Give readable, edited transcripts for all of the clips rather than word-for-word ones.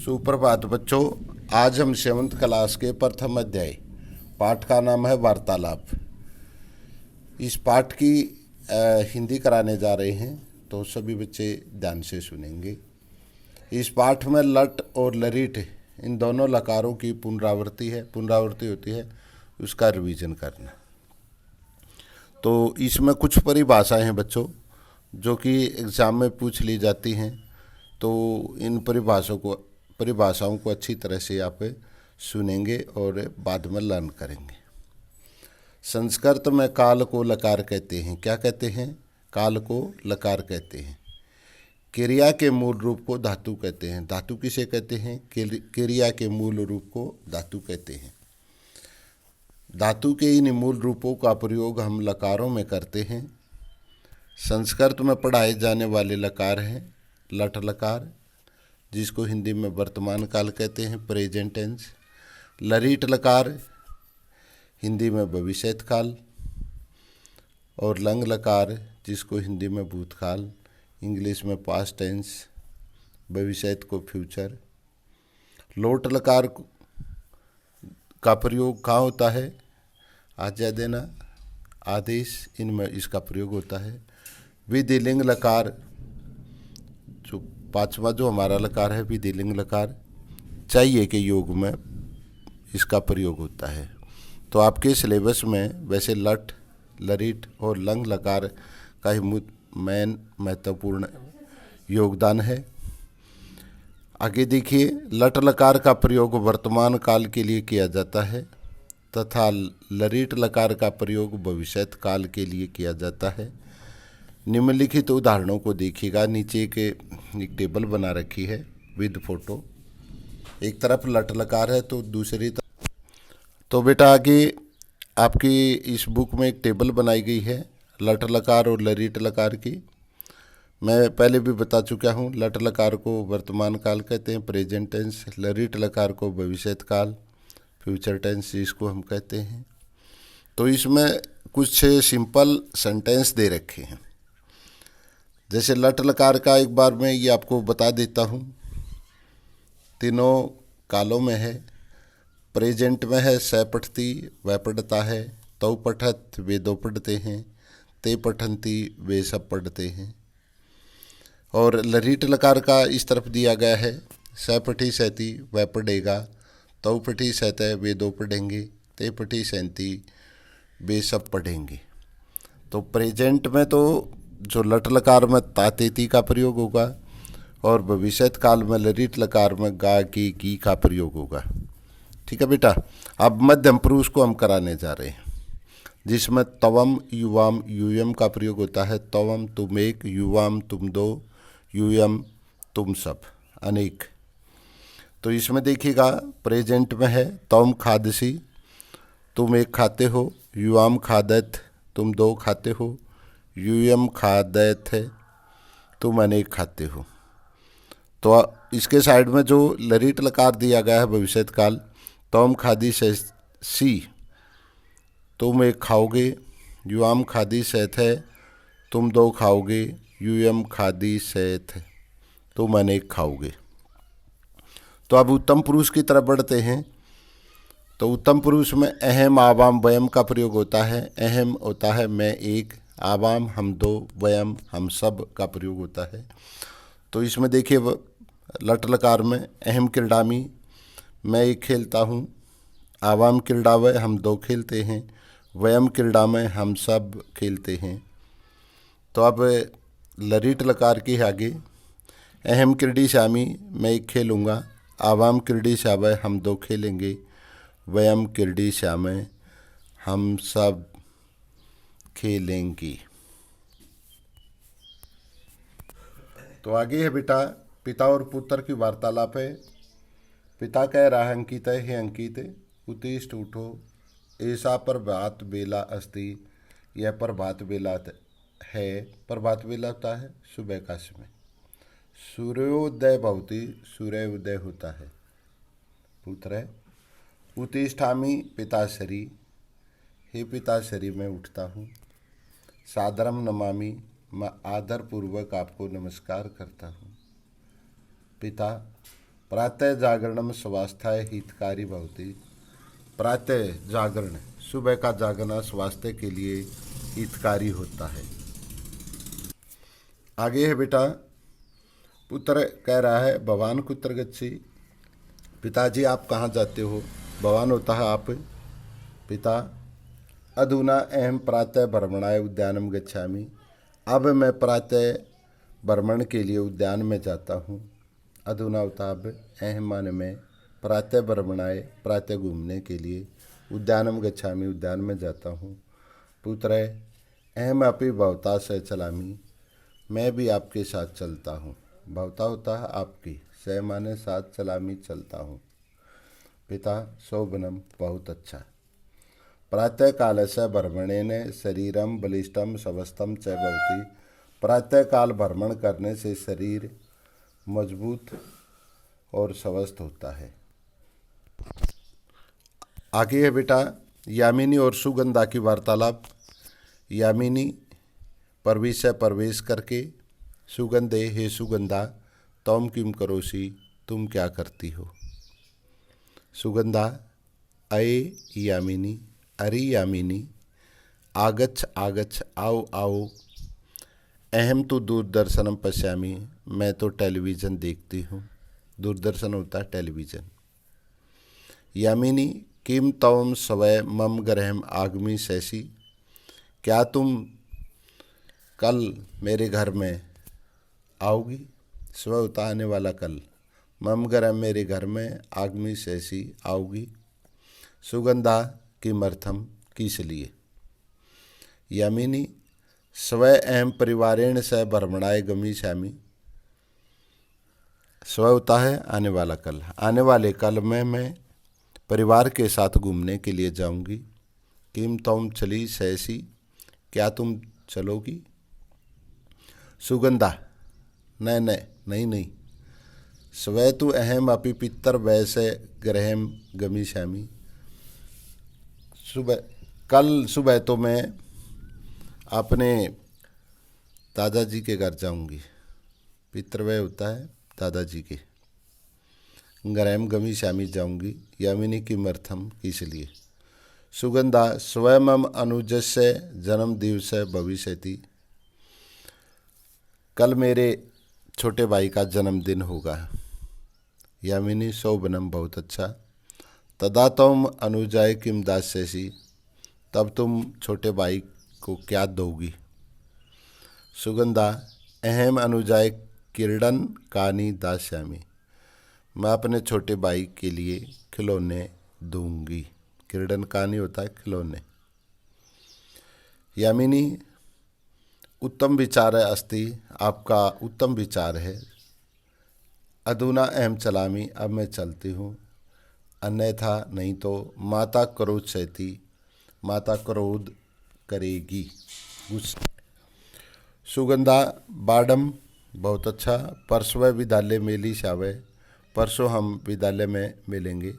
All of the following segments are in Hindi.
सुप्रभात बच्चों। आज हम 7th क्लास के प्रथम अध्याय पाठ का नाम है वार्तालाप। इस पाठ की हिंदी कराने जा रहे हैं, तो सभी बच्चे ध्यान से सुनेंगे। इस पाठ में लट और लरीट इन दोनों लकारों की पुनरावृत्ति होती है, उसका रिवीजन करना। तो इसमें कुछ परिभाषाएं हैं बच्चों, जो कि एग्ज़ाम में पूछ ली जाती हैं। तो इन परिभाषाओं को अच्छी तरह से आप सुनेंगे और बाद में लर्न करेंगे। संस्कृत में काल को लकार कहते हैं। क्या कहते हैं? काल को लकार कहते हैं। क्रिया के मूल रूप को धातु कहते हैं। धातु किसे कहते हैं? क्रिया के मूल रूप को धातु कहते हैं। धातु के इन मूल रूपों का प्रयोग हम लकारों में करते हैं। संस्कृत में पढ़ाए जाने वाले लकार हैं लट लकार, जिसको हिंदी में वर्तमान काल कहते हैं, प्रेजेंट टेंस। लरीट लकार हिंदी में भविष्यत काल, और लंग लकार जिसको हिंदी में भूतकाल, इंग्लिश में पास्ट टेंस, भविष्यत को फ्यूचर। लोट लकार का प्रयोग कहाँ होता है? आज्ञा देना, आदेश, इनमें इसका प्रयोग होता है। विधिलिंग लकार, जो पांचवा जो हमारा लकार है विधिलिंग लकार, चाहिए के योग में इसका प्रयोग होता है। तो आपके सिलेबस में वैसे लट, लरीट और लंग लकार का ही मेन महत्वपूर्ण योगदान है। आगे देखिए, लट लकार का प्रयोग वर्तमान काल के लिए किया जाता है तथा लरीट लकार का प्रयोग भविष्यत काल के लिए किया जाता है। निम्नलिखित उदाहरणों को देखिएगा। नीचे एक टेबल बना रखी है विद फोटो। एक तरफ लट लकार है तो दूसरी तरफ, तो बेटा आगे आपकी इस बुक में एक टेबल बनाई गई है लट लकार और लरीट लकार की। मैं पहले भी बता चुका हूँ, लट लकार को वर्तमान काल कहते हैं, प्रेजेंट टेंस। लरीट लकार को भविष्यत काल, फ्यूचर टेंस इसको हम कहते हैं। तो इसमें कुछ सिंपल सेंटेंस दे रखे हैं। जैसे लट लकार का एक बार मैं ये आपको बता देता हूँ। तीनों कालों में है। प्रेजेंट में है स पठती, वह पढ़ता है। तौ पठत, वे दो पढ़ते हैं। ते पठंती, वे सब पढ़ते हैं। और लरीट लकार का इस तरफ दिया गया है, स पठी सहती, वह पढ़ेगा। तौ पठी सहते, वे दो पढ़ेंगे। ते पठी सहती, वे सब पढ़ेंगे। तो प्रेजेंट में तो जो लट लकार में तातेती का प्रयोग होगा, और भविष्यत काल में लरीट लकार में गा की का प्रयोग होगा। ठीक है बेटा। अब मध्यम पुरुष को हम कराने जा रहे हैं, जिसमें तवम, युवाम, यूयम का प्रयोग होता है। तवम तुम एक, युवाम तुम दो, यूयम तुम सब, अनेक। तो इसमें देखिएगा, प्रेजेंट में है तवम खादसी, तुम एक खाते हो। युवाम खादत, तुम दो खाते हो। यूयम खादत है, तुम अनेक खाते हो। तो इसके साइड में जो लरीट लकार दिया गया है भविष्यत काल, तवम खादी से सी, तुम एक खाओगे। युवाम खादी सैथ है, तुम दो खाओगे। यूयम खादी सैथ, तुम अनेक खाओगे। तो अब उत्तम पुरुष की तरफ बढ़ते हैं। तो उत्तम पुरुष में अहम, आवाम, वयम का प्रयोग होता है। अहम होता है मैं एक, आवाम हम दो, वयम हम सब का प्रयोग होता है। तो इसमें देखिए लट लकार में अहम क्रीडामी, मैं एक खेलता हूँ। आवाम क्रीडावय, हम दो खेलते हैं। वयम क्रीडामय, हम सब खेलते हैं। तो अब लरीट लकार के आगे, अहम क्रीडी श्यामी, मैं एक खेलूँगा। आवाम क्रीडी श्यावय, हम दो खेलेंगे। वयम क्रीडी श्यामय, हम सब खेलेंगी। तो आगे है बेटा, पिता और पुत्र की वार्तालाप है। पिता कह रहा है अंकित, हे अंकित, उत्तिष्ठ उठो, ऐसा प्रभात बेला अस्ति, यह प्रभात बेला है। प्रभात बेला होता है सुबह का समय। सूर्योदय भवति, सूर्य उदय होता है। पुत्र है। उत्तिष्ठामि पिताश्री, हे पिताश्री मैं उठता हूँ। सादरम नमामि, मैं आदर पूर्वक आपको नमस्कार करता हूँ। पिता प्रातः जागरणम स्वास्थ्याय हितकारी भवति। प्रातः जागरण, सुबह का जागना स्वास्थ्य के लिए हितकारी होता है। आगे है बेटा, पुत्र कह रहा है भवान कुत्र गच्छि, पिताजी आप कहाँ जाते हो। भवान होता है आप, पिता। अधुना अहम प्रातः भ्रमणाय उद्यानम गच्छामि, अब मैं प्रातः भ्रमण के लिए उद्यान में जाता हूँ। अधुना होता अब, अहम माने में, प्रातः भ्रमणाय प्रातः घूमने के लिए, उद्यानम गच्छामि उद्यान में जाता हूँ। पुत्र अहम अपि भवता सह चलामि, मैं भी आपके साथ चलता हूँ। भवता होता है आपकी, सह माने साथ, चलामी चलता हूँ। पिता शोभनम बहुत अच्छा। प्रातः काल से भ्रमणेन शरीरम बलिष्ठम स्वस्थम च भवति, प्रातः काल भ्रमण करने से शरीर मजबूत और स्वस्थ होता है। आगे है बेटा यामिनी और सुगंधा की वार्तालाप। यामिनी प्रवेश से प्रवेश करके, सुगंधे हे सुगंधा, तौम किम करोसी, तुम क्या करती हो। सुगंधा अये यामिनी, अरे यामिनी, आगच्छ आगच्छ, आओ आओ। अहम तो दूरदर्शनम पश्यामी, मैं तो टेलीविज़न देखती हूँ। दूरदर्शन होता है टेलीविज़न। यामिनी किम तवम स्वय मम गृहम आगमी शैसी, क्या तुम कल मेरे घर में आओगी। स्व होता आने वाला कल, मम गृहम मेरे घर में, आगमी शैसी आओगी। सुगंधा किमर्थम, किस लिए। यामिनी स्वय अहम परिवारेण से भ्रमणाय गमिष्यामि, स्व होता है आने वाला कल, आने वाले कल में मैं परिवार के साथ घूमने के लिए जाऊंगी। किम तौम चली सैसी, क्या तुम चलोगी। सुगंधा नहीं नहीं। स्वय तो अहम अपि पितर वैसे गृहम गमिष्यामि, कल सुबह तो मैं अपने दादाजी के घर जाऊंगी। पितृव्यय होता है दादाजी के। गृहम गमिष्यामि जाऊंगी। यामिनी किमर्थम, किस लिए। सुगंधा स्वयं अनुजस्य जन्म दिवस भविष्यति, कल मेरे छोटे भाई का जन्मदिन होगा। यामिनी शोभनम बहुत अच्छा। तदा तुम अनुजाय किम दास्यसि, तब तुम छोटे भाई को क्या दोगी। सुगंधा अहम अनुजाय क्रीडन कानि दास्यामि, मैं अपने छोटे भाई के लिए खिलौने दूंगी। क्रीडन कानि होता है खिलौने। यामिनी उत्तम विचार है अस्ति, आपका उत्तम विचार है। अधुना अहम चलामी, अब मैं चलती हूँ। अन्यथा नहीं तो माता क्रोध सहती, माता क्रोध करेगी। सुगंधा बाडम बहुत अच्छा। परसों विद्यालय मेली शावे, परसों हम विद्यालय में मिलेंगे।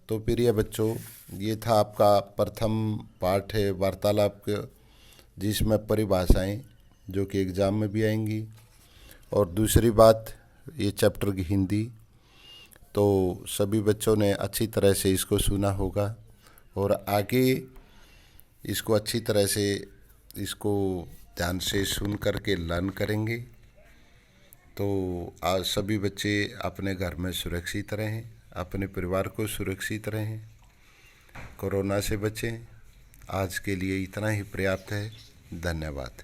तो प्रिय बच्चों, ये था आपका प्रथम पाठ है वार्तालाप के, जिसमें परिभाषाएं जो कि एग्ज़ाम में भी आएंगी। और दूसरी बात, ये चैप्टर की हिंदी, तो सभी बच्चों ने अच्छी तरह से इसको सुना होगा और आगे इसको अच्छी तरह से इसको ध्यान से सुन करके लर्न करेंगे। तो आज सभी बच्चे अपने घर में सुरक्षित रहें, अपने परिवार को सुरक्षित रहें, कोरोना से बचें। आज के लिए इतना ही पर्याप्त है। धन्यवाद।